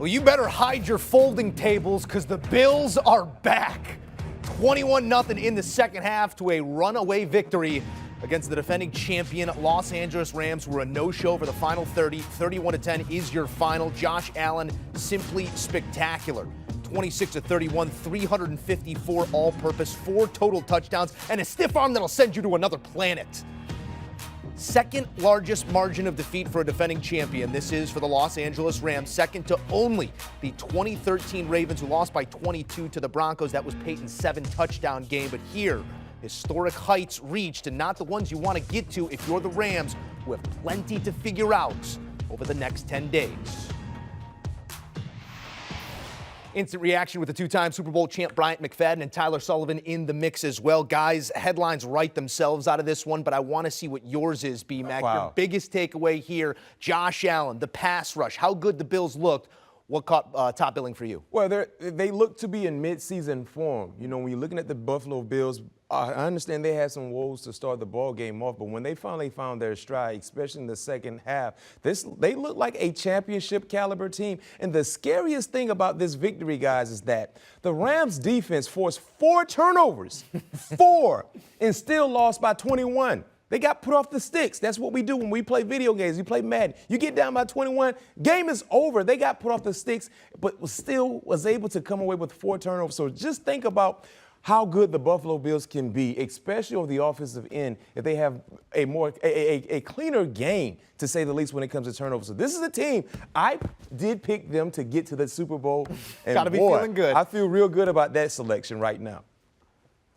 Well, you better hide your folding tables because the Bills are back. 21-0 in the second half to a runaway victory against the defending champion Los Angeles Rams, who were a no-show for the final 30. 31-10 is your final. Josh Allen, simply spectacular. 26-31, 354 all-purpose, 4 total touchdowns, and a stiff arm that'll send you to another planet. Second largest margin of defeat for a defending champion. This is for the Los Angeles Rams, second to only the 2013 Ravens, who lost by 22 to the Broncos. That was Peyton's 7-touchdown game. But here, historic heights reached, and not the ones you want to get to if you're the Rams, who have plenty to figure out over the next 10 days. Instant reaction with the two-time Super Bowl champ Bryant, McFadden, and Tyler Sullivan in the mix as well. Guys, headlines write themselves out of this one, but I want to see what yours is, B-Mac. Wow. Your biggest takeaway here, Josh Allen, the pass rush, how good the Bills looked. What caught top billing for you? Well, they look to be in mid-season form. You know, when you're looking at the Buffalo Bills, I understand they had some woes to start the ball game off, but when they finally found their stride, especially in the second half, they look like a championship caliber team. And the scariest thing about this victory, guys, is that the Rams defense forced 4 turnovers, 4, and still lost by 21. They got put off the sticks. That's what we do when we play video games. You play Madden. You get down by 21, game is over. They got put off the sticks, but still was able to come away with 4 turnovers. So just think about how good the Buffalo Bills can be, especially on the offensive end, if they have a cleaner game, to say the least, when it comes to turnovers. So this is a team, I did pick them to get to the Super Bowl. And gotta be feeling good. I feel real good about that selection right now.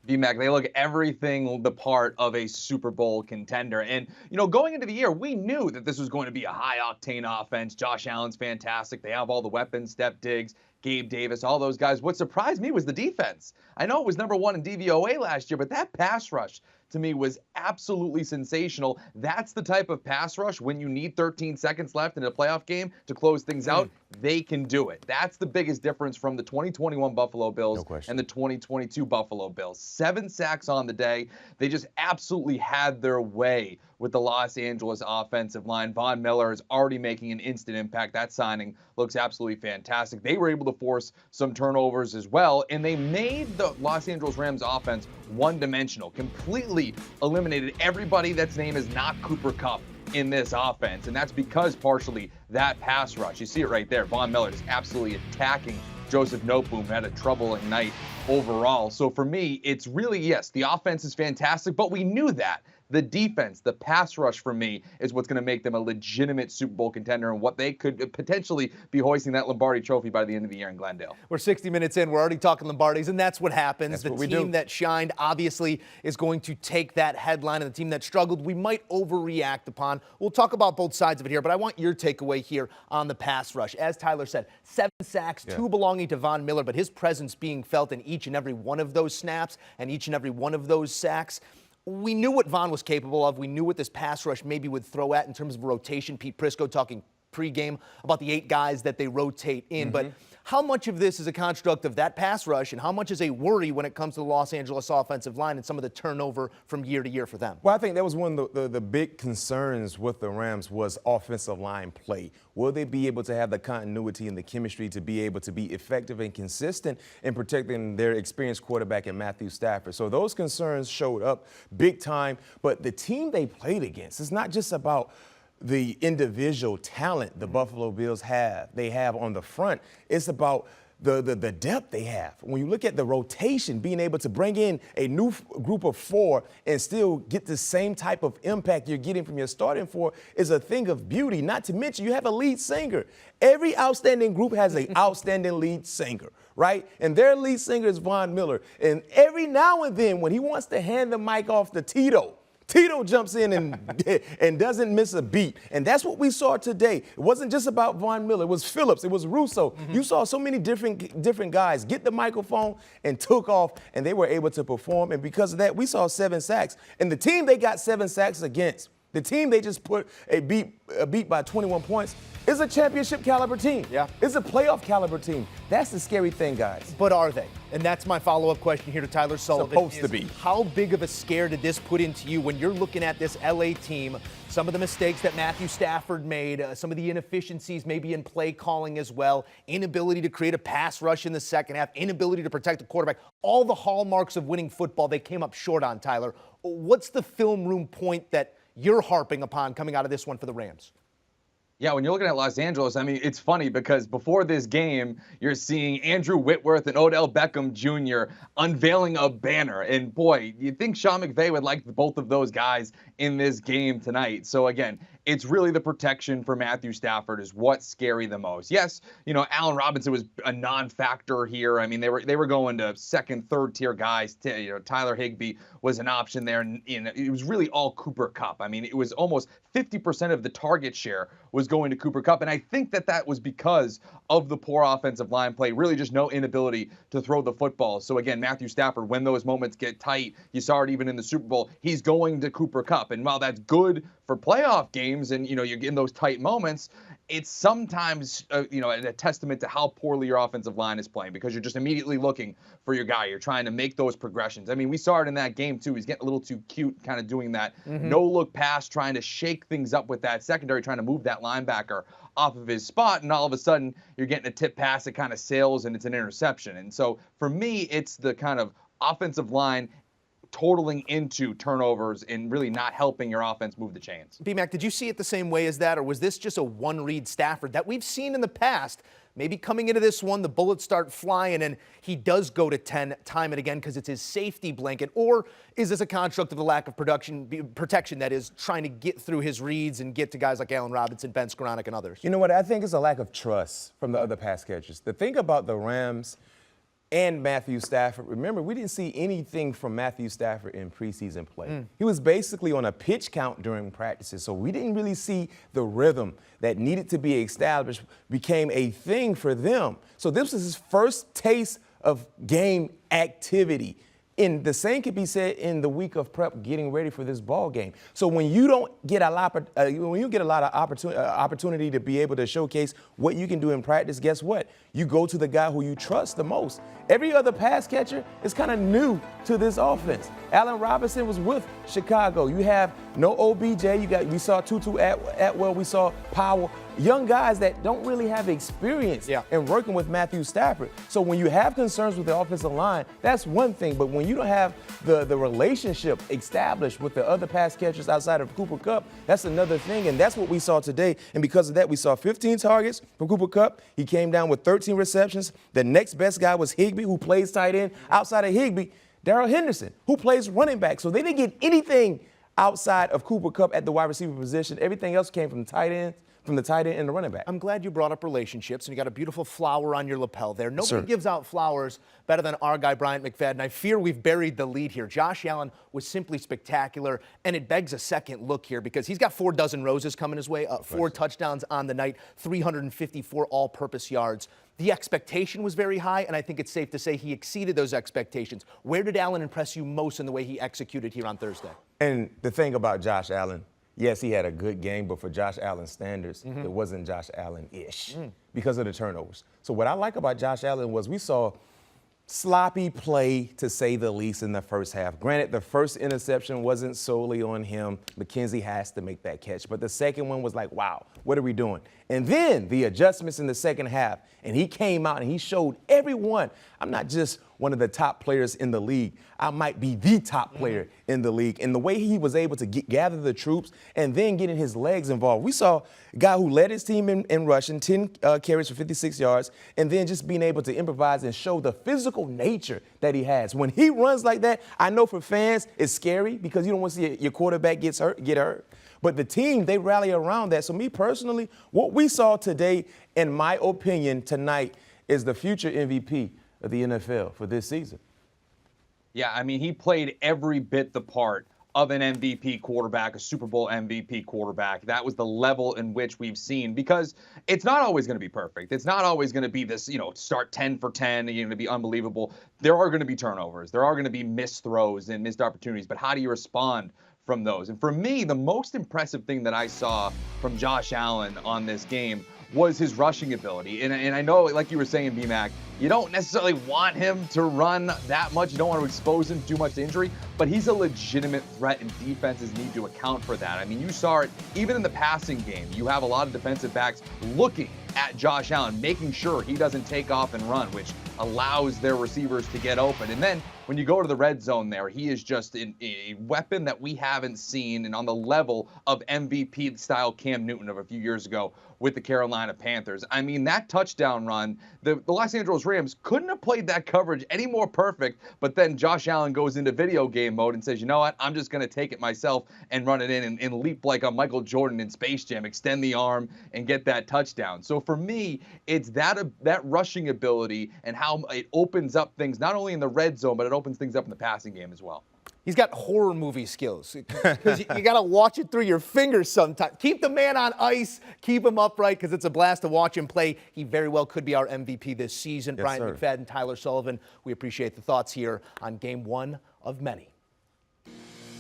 B-Mac, they look everything the part of a Super Bowl contender. And, you know, going into the year, we knew that this was going to be a high-octane offense. Josh Allen's fantastic. They have all the weapons, Steph Diggs, Gabe Davis, all those guys. What surprised me was the defense. I know it was number 1 in DVOA last year, but that pass rush to me was absolutely sensational. That's the type of pass rush when you need 13 seconds left in a playoff game to close things out. They can do it. That's the biggest difference from the 2021 Buffalo Bills and the 2022 Buffalo Bills. 7 sacks on the day. They just absolutely had their way with the Los Angeles offensive line. Von Miller is already making an instant impact. That signing looks absolutely fantastic. They were able to force some turnovers as well, and they made the Los Angeles Rams offense one-dimensional, completely eliminated everybody that's name is not Cooper Kupp in this offense, and that's because partially that pass rush. You see it right there. Von Miller is absolutely attacking Joseph Noteboom, who had a troubling night overall. So for me, it's really, yes, the offense is fantastic, but we knew that. The defense, the pass rush for me, is what's going to make them a legitimate Super Bowl contender and what they could potentially be hoisting that Lombardi trophy by the end of the year in Glendale. We're 60 minutes in. We're already talking Lombardis, and that's what happens. That's the what we team do. that shined obviously is going to take that headline, and the team that struggled, we might overreact upon. We'll talk about both sides of it here, but I want your takeaway here on the pass rush. As Tyler said, 7 sacks, 2 belonging to Von Miller, but his presence being felt in each and every one of those snaps and each and every one of those sacks. We knew what Von was capable of. We knew what this pass rush maybe would throw at in terms of rotation. Pete Prisco talking pregame about the 8 guys that they rotate in. But how much of this is a construct of that pass rush, and how much is a worry when it comes to the Los Angeles offensive line and some of the turnover from year to year for them? Well, I think that was one of the big concerns with the Rams was offensive line play. Will they be able to have the continuity and the chemistry to be able to be effective and consistent in protecting their experienced quarterback in Matthew Stafford? So those concerns showed up big time. But the team they played against, it's not just about the individual talent the Buffalo Bills have on the front. It's about the depth they have. When you look at the rotation, being able to bring in a new group of 4 and still get the same type of impact you're getting from your starting 4 is a thing of beauty. Not to mention, you have a lead singer. Every outstanding group has an outstanding lead singer, right? And their lead singer is Von Miller. And every now and then, when he wants to hand the mic off to Tito jumps in and doesn't miss a beat. And that's what we saw today. It wasn't just about Von Miller. It was Phillips. It was Russo. You saw so many different guys get the microphone and took off, and they were able to perform. And because of that, we saw 7 sacks. And the team they got 7 sacks against, The team they just put a beat by 21 points is a championship caliber team. Yeah. It's a playoff caliber team. That's the scary thing, guys. But are they? And that's my follow-up question here to Tyler Sullivan. Supposed to be. How big of a scare did this put into you when you're looking at this LA team, some of the mistakes that Matthew Stafford made, some of the inefficiencies maybe in play calling as well, inability to create a pass rush in the second half, inability to protect the quarterback, all the hallmarks of winning football they came up short on, Tyler. What's the film room point that you're harping upon coming out of this one for the Rams? Yeah, when you're looking at Los Angeles, I mean, it's funny because before this game, you're seeing Andrew Whitworth and Odell Beckham Jr. unveiling a banner. And boy, you'd think Sean McVay would like both of those guys in this game tonight. So again, it's really the protection for Matthew Stafford is what's scary the most. Yes, Allen Robinson was a non-factor here. I mean, they were going to second, third tier guys. Tyler Higbee was an option there, and it was really all Cooper Kupp. I mean, it was almost 50% of the target share was going to Cooper Kupp, and I think that was because of the poor offensive line play, really just no inability to throw the football. So again, Matthew Stafford, when those moments get tight, you saw it even in the Super Bowl, he's going to Cooper Kupp, and while that's good for playoff games and you're getting those tight moments, it's sometimes a testament to how poorly your offensive line is playing because you're just immediately looking for your guy. You're trying to make those progressions. I mean, we saw it in that game too. He's getting a little too cute, kind of doing that no-look pass, trying to shake things up with that secondary, trying to move that linebacker off of his spot, and all of a sudden you're getting a tip pass that kind of sails and it's an interception. And so for me, it's the kind of offensive line totaling into turnovers and really not helping your offense move the chains. B-Mac, did you see it the same way as that, or was this just a one-read Stafford that we've seen in the past? Maybe coming into this one, the bullets start flying and he does go to 10 time and again because it's his safety blanket, or is this a construct of the lack of protection that is trying to get through his reads and get to guys like Allen Robinson, Ben Skoranek, and others? You know what? I think it's a lack of trust from the other pass catchers. The thing about the Rams and Matthew Stafford, remember, we didn't see anything from Matthew Stafford in preseason play. He was basically on a pitch count during practices, so we didn't really see the rhythm that needed to be established became a thing for them. So this was his first taste of game activity. And the same could be said in the week of prep, getting ready for this ball game. So when you don't get a lot, of opportunity to be able to showcase what you can do in practice, guess what? You go to the guy who you trust the most. Every other pass catcher is kind of new to this offense. Allen Robinson was with Chicago. You have no OBJ. We saw Tutu Atwell. We saw Powell. Young guys that don't really have experience in working with Matthew Stafford. So when you have concerns with the offensive line, that's one thing. But when you don't have the relationship established with the other pass catchers outside of Cooper Kupp, that's another thing. And that's what we saw today. And because of that, we saw 15 targets from Cooper Kupp. He came down with 13 receptions. The next best guy was Higbee, who plays tight end. Outside of Higbee, Darrell Henderson, who plays running back. So they didn't get anything outside of Cooper Kupp at the wide receiver position. Everything else came from the tight end and the running back. I'm glad you brought up relationships, and you got a beautiful flower on your lapel there. Nobody gives out flowers better than our guy, Bryant McFadden. I fear we've buried the lead here. Josh Allen was simply spectacular, and it begs a second look here because he's got 4 dozen roses coming his way, 4 touchdowns on the night, 354 all-purpose yards. The expectation was very high, and I think it's safe to say he exceeded those expectations. Where did Allen impress you most in the way he executed here on Thursday? And the thing about Josh Allen, yes, he had a good game, but for Josh Allen standards, it wasn't Josh Allen-ish because of the turnovers. So what I like about Josh Allen was we saw sloppy play, to say the least, in the first half. Granted, the first interception wasn't solely on him. McKenzie has to make that catch. But the second one was like, wow, what are we doing? And then the adjustments in the second half, and he came out and he showed everyone, I'm not just one of the top players in the league. I might be the top player in the league. And the way he was able to gather the troops and then getting his legs involved. We saw a guy who led his team in rushing, 10 carries for 56 yards, and then just being able to improvise and show the physical nature that he has. When he runs like that, I know for fans it's scary because you don't want to see your quarterback get hurt. But the team, they rally around that. So me personally, what we saw today, in my opinion, tonight, is the future MVP of the NFL for this season. Yeah, I mean, he played every bit the part of an MVP quarterback, a Super Bowl MVP quarterback. That was the level in which we've seen, because it's not always going to be perfect. It's not always going to be this, start 10 for 10, and to be unbelievable. There are going to be turnovers. There are going to be missed throws and missed opportunities. But how do you respond from those. And for me, the most impressive thing that I saw from Josh Allen on this game was his rushing ability. And I know, like you were saying, BMAC, you don't necessarily want him to run that much. You don't want to expose him too much to injury, but he's a legitimate threat, and defenses need to account for that. I mean, you saw it even in the passing game. You have a lot of defensive backs looking at Josh Allen, making sure he doesn't take off and run, which allows their receivers to get open. And then when you go to the red zone there, he is just a weapon that we haven't seen, and on the level of MVP-style Cam Newton of a few years ago with the Carolina Panthers. I mean, that touchdown run, the Los Angeles Rams couldn't have played that coverage any more perfect, but then Josh Allen goes into video game mode and says, you know what, I'm just going to take it myself and run it in and leap like a Michael Jordan in Space Jam, extend the arm and get that touchdown. So for me, it's that rushing ability and how it opens up things, not only in the red zone, but it opens things up in the passing game as well. He's got horror movie skills because you got to watch it through your fingers sometimes. Keep the man on ice, keep him upright, because it's a blast to watch him play. He very well could be our MVP this season. Yes, Bryant, sir. McFadden, Tyler Sullivan, we appreciate the thoughts here on game one of many.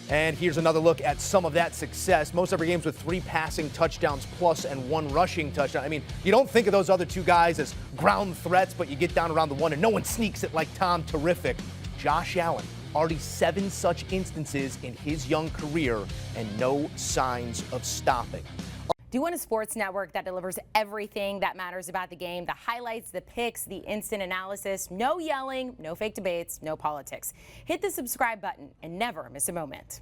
And here's another look at some of that success. Most every games with 3 passing touchdowns plus and 1 rushing touchdown. I mean, you don't think of those other 2 guys as ground threats, but you get down around the 1 and no one sneaks it like Tom. Terrific. Josh Allen, already 7 such instances in his young career and no signs of stopping. Do you want a sports network that delivers everything that matters about the game? The highlights, the picks, the instant analysis, no yelling, no fake debates, no politics. Hit the subscribe button and never miss a moment.